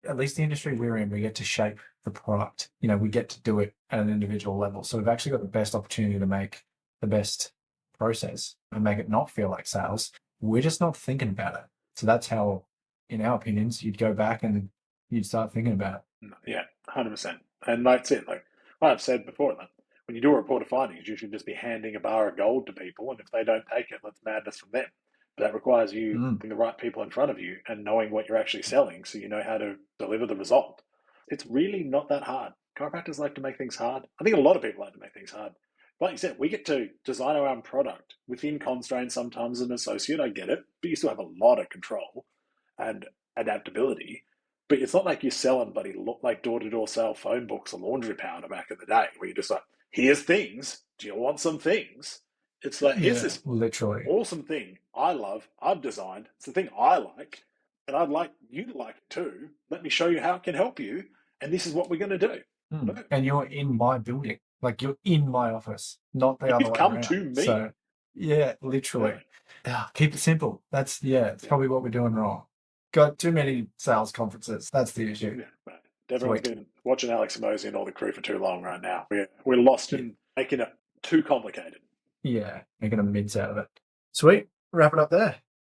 at least the industry we're in, we get to shape the product. You know, we get to do it at an individual level. So we've actually got the best opportunity to make the best process and make it not feel like sales. We're just not thinking about it. So that's how, in our opinions, you'd go back and you'd start thinking about it. Yeah, 100%. And that's it. Like I've said before, like, when you do a report of findings, you should just be handing a bar of gold to people. And if they don't take it, that's madness from them. But that requires you having the right people in front of you and knowing what you're actually selling so you know how to deliver the result. It's really not that hard. Chiropractors like to make things hard. I think a lot of people like to make things hard. Like you said, we get to design our own product within constraints sometimes as an associate. I get it. But you still have a lot of control and adaptability. But it's not like you're selling, buddy, like door-to-door sale phone books or laundry powder back in the day where you're just like, here's things. Do you want some things? It's like, here's this literally awesome thing I love, I've designed. It's the thing I like, and I'd like you to like it too. Let me show you how it can help you, and this is what we're going to do. And you're in my building. Like you're in my office, not the other way come around. to me. So, yeah, literally. Yeah, keep it simple. It's probably what we're doing wrong. Got too many sales conferences. That's the issue. Yeah, everyone's been watching Alex Mosey and all the crew for too long right now. We're lost in making it too complicated. Yeah, making a mince out of it. Sweet. Wrap it up there.